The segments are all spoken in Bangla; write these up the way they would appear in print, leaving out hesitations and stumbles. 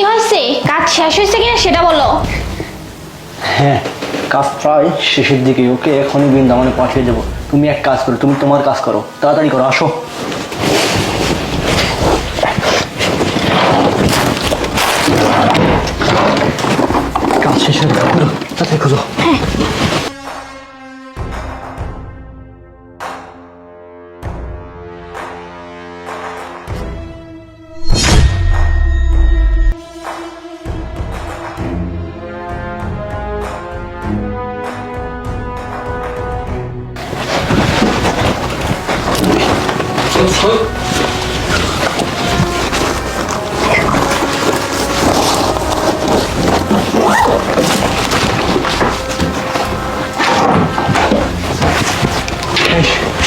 হয়েছে? কাজ শেষ হয়েছে কিনা সেটা বলো। হ্যাঁ, কাজ প্রায় শেষের দিকে। ওকে এখনই বৃন্দাবনে পাঠিয়ে দেবো। তুমি এক কাজ করো, তুমি তোমার কাজ করো, তাড়াতাড়ি করো, আসো। কাজ শেষ হয়ে গেল, তাড়াতাড়ি খোঁজো। হ্যাঁ,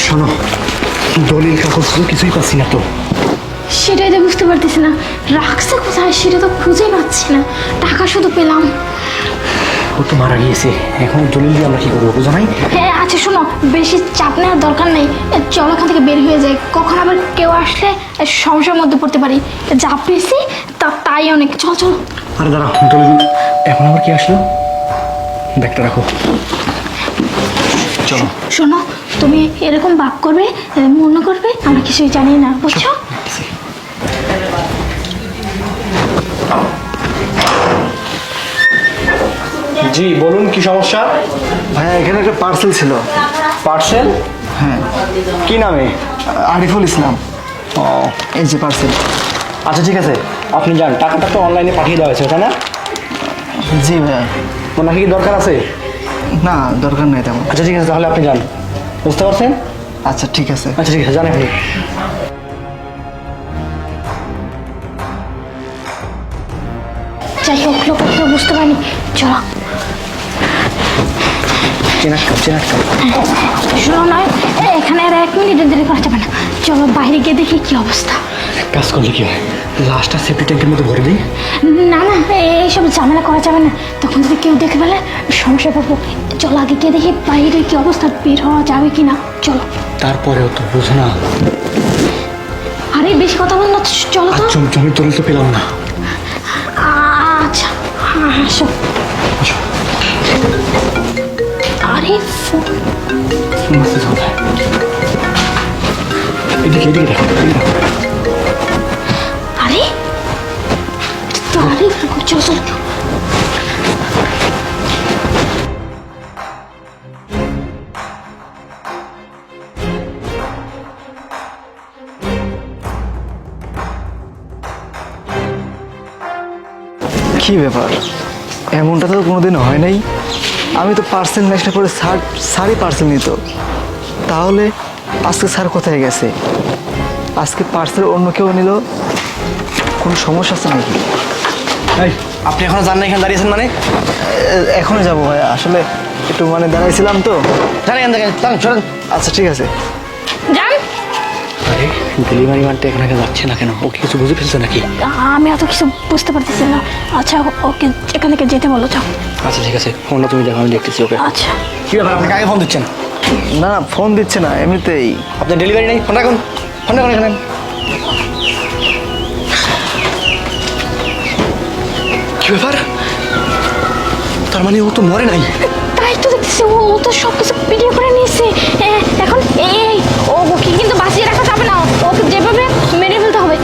শোনো, দলিল কাগজ কিছুই পাচ্ছি না তো। সেটাই তো বুঝতে পারতেছি না, রাখছে কোথায় সেটা তো খুঁজে পাচ্ছি না। টাকা শুধু পেলাম। ও তো মারা গিয়েছে, এখন দলিল দিয়ে আমরা কি করবো বুঝো নাই? হ্যাঁ আচ্ছা শোনো, বেশি চাপ নেওয়ার দরকার নেই। চলো এখান থেকে বের হয়ে যায়, কখন আবার কেউ আসলে সমস্যার মধ্যে পড়তে পারি। যা পেয়েছি তাই অনেক। চল চল। আরে দাঁড়া, দলিল এখন আবার কি আসলো? ব্যাগটা রাখো, চলো। শোনো, তুমি এরকম ভাব করবে, মনে করবে আমরা কিছুই জানি না, বুঝছো? জি বলুন, কি সমস্যা? ভাইয়া এখানে একটা পার্সেল ছিল। পার্সেল? হ্যাঁ, কি নামে? আরিফুল ইসলাম। ও এই যে পার্সেল। আচ্ছা ঠিক আছে, আপনি যান। টাকাটা তো অনলাইনে পাঠিয়ে দেওয়া হয়েছে, তাই না? জি ভাইয়া। ওনাকে কি দরকার আছে? না, দরকার নেই তেমন। আচ্ছা ঠিক আছে, তাহলে আপনি যান। বুঝতে পারছেন? আচ্ছা ঠিক আছে। আচ্ছা ঠিক আছে, যান আপনি। যাই হোক, লোক তো বুঝতে পারিনি। চলো। চেনাক্কা। শোনো নয়, এখানে আর 1 মিনিট দেরি করা যাবে না। চলো বাইরে গিয়ে দেখি কি অবস্থা। কাজ করলে কি হয়, লাস্টটা সেফটি ট্যাঙ্কের মধ্যে ভরে দিই। না না, এইসব ঝামেলা করা যাবে না, তখন যদি কেউ দেখে ফেলে সমস্যা পড়বো। চলো আগে গিয়ে দেখি বাইরে কি অবস্থা, বের হওয়া যাবে কিনা। চলো। তারপরেও তো বুঝো না। আরে বেশি কথা বল না, চলো তো। জমির দলিল তো পেলাম না। আচ্ছা আসো। আরে এদিকে দেখো। আরে আরে চলো চলো। কি ব্যাপার, এমনটা তো কোনোদিন হয় নাই। আমি তো পার্সেল নেক্সট করে স্যারই পার্সেল নিত। তাহলে আজকে স্যার কোথায় গেছে? আজকে পার্সেল অন্য কেউ নিল, কোনো সমস্যা আছে নাকি? আপনি এখনো জান না এখানে দাঁড়িয়েছেন মানে? এখনই যাবো ভাই, আসলে একটু মানে দাঁড়াইছিলাম তো। আচ্ছা ঠিক আছে। যান। আরে ডেলিভারি ম্যানটা এখানে যাচ্ছে না কেন? ও কি কিছু বুঝে ফেলছে নাকি? আমি এত কিছু বুঝতে পারতেছি না। আচ্ছা ওকে এখান থেকে যেতে বলো। যাও। আচ্ছা ঠিক আছে, ফোনটা তুমি দেখো, আমি দেখতেছি ওকে। আচ্ছা। কি ব্যাপার, আপনি কাকে ফোন দিচ্ছেন? না না, ফোন দিচ্ছে না, এমনিতেই। আপনার ডেলিভারি নেই? ফোন রাখুন, ফোন রাখুন এখানে। কি ব্যাপার, তার মানে ও তো মরে নাই? তাই তো দেখতেছি, ও তো সব কিছু ভিডিও করে নিয়েছে। এখন এই ওকে কিন্তু বাঁচিয়ে রাখা যাবে না, ওকে যেভাবে মেরে ফেলতে হবে।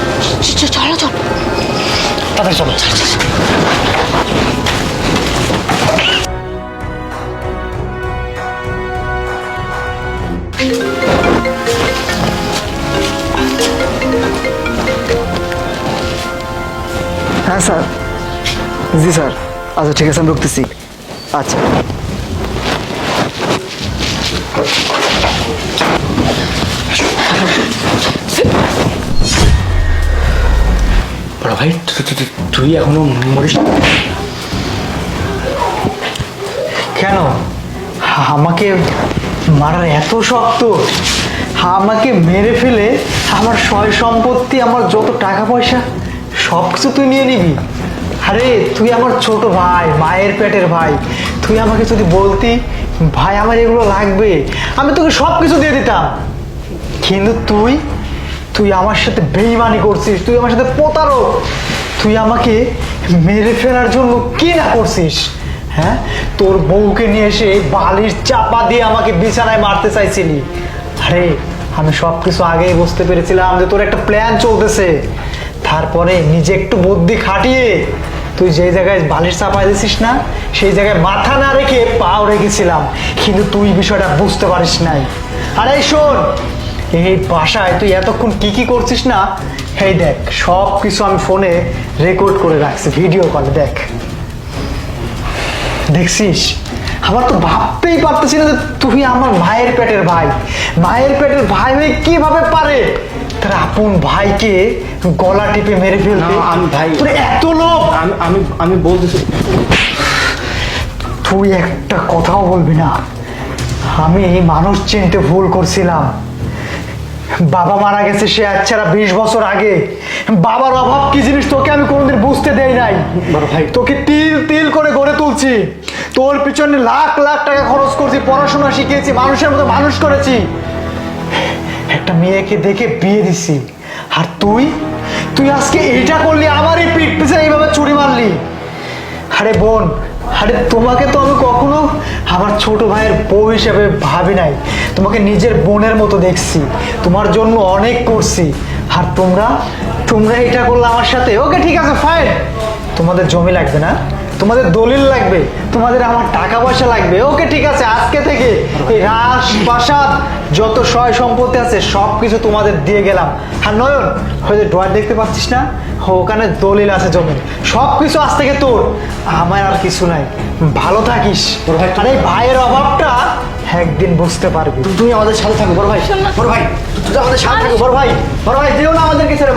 চলো চল। তাড়াতাড়ি চলো। হ্যাঁ স্যার। জি স্যার। আচ্ছা ঠিক আছে, আমি রুখতেছি। আচ্ছা। বড় ভাই, তুই এখনো মরিস? কেন আমাকে মারার এত শক্ত? আমাকে মেরে ফেলে আমার সয় সম্পত্তি, আমার যত টাকা পয়সা সব কিছু তুই নিয়ে নিবি? আরে তুই আমার ছোট ভাই, মায়ের পেটের ভাই। তুই আমাকে যদি বলতি ভাই আমার এগুলো লাগবে, আমি তোকে সব কিছু দিয়ে দিতাম। কিন্তু তুই আমার সাথে বেইমানি করছিস, তুই আমার সাথে প্রতারক। তুই আমাকে মেরে ফেলার জন্য কি না করছিস? হ্যাঁ, তোর বউকে নিয়ে এসে বালির চাপা দিয়ে আমাকে বিছানায় মারতে চাইছিলি। আরে আমি সব কিছু আগেই বুঝতে পেরেছিলাম যে তোর একটা প্ল্যান চলতেছে। তারপরে নিজে একটু বুদ্ধি খাটিয়ে তুই যে জায়গায় বালির চাপা দিছিস না, সেই জায়গায় মাথা না রেখে পাও রেখেছিলাম, কিন্তু তুই বিষয়টা বুঝতে পারিস নাই। আরে শোন, এই বাসায় তুই এতক্ষণ কি কি করছিস না, এই দেখ সব কিছু আমি ফোনে রেকর্ড করে রাখছি, ভিডিও কলে দেখ। দেখছিস, আমার তো ভাবতেই পারতেছি না যে তুই আমার মায়ের পেটের ভাই। মায়ের পেটের ভাই হয়ে কিভাবে পারে তার আপন ভাইকে গলা টিপে মেরে ফেলতে? না, আমি ভাই, তোর এত লোভ! আমি আমি আমি বলতেছি, তুই একটা কথাও বলবি না। আমি মানুষ চিনতে ভুল করছিলাম। বাবা মারা গেছে সে আচ্ছাড়া 20 বছর আগে। বাবার অভাব কি জিনিস তোকে আমি কোনোদিন বুঝতে দেই নাই। বড় ভাই, তোকে তিল তিল করে গড়ে তুলছি, তোর পিছনে লাখ লাখ টাকা খরচ করছি, পড়াশোনা শিখিয়েছি, মানুষের মতো মানুষ করেছি, একটা মেয়েকে দেখে বিয়ে দিছি। আর তুই তুই আজকে এইটা করলি, আমারই পিঠ পিছে এইভাবে চুরি মারলি। আরে বোন, আরে তোমাকে তো আমি কখনো আমার ছোট ভাইয়ের বউ হিসেবে ভাবি নাই, তোমাকে নিজের বোনের মতো দেখছি, তোমার জন্য অনেক করছি। আর তোমরা তোমরা এটা করলে আমার সাথে। ওকে ঠিক আছে, ফাইন, তোমাদের জমি লাগবে না, তোমাদের দলিল লাগবে, তোমাদের আমার টাকা পয়সা লাগবে। ওকে ঠিক আছে, আজকে থেকে এই রাজপ্রাসাদ যত সয় সম্পত্তি আছে সব কিছু তোমাদের দিয়ে গেলাম। আর নয়ন, ওই যে ড্রয়ার দেখতে পাচ্ছিস না, ওখানে দলিল আছে জমির, সব কিছু আজ থেকে তোর, আমার আর কিছু নাই। ভালো থাকিস। বড় ভাই, আর এই ভাইয়ের অভাবটা একদিন বুঝতে পারবি। তুমি আমাদের সাথে থাকো বড় ভাই। শোন না। বড় ভাই, তুই আমাদের সাথে থাকো বড় ভাই। বড় ভাই, যেও না আমাদেরকে ছেড়ে।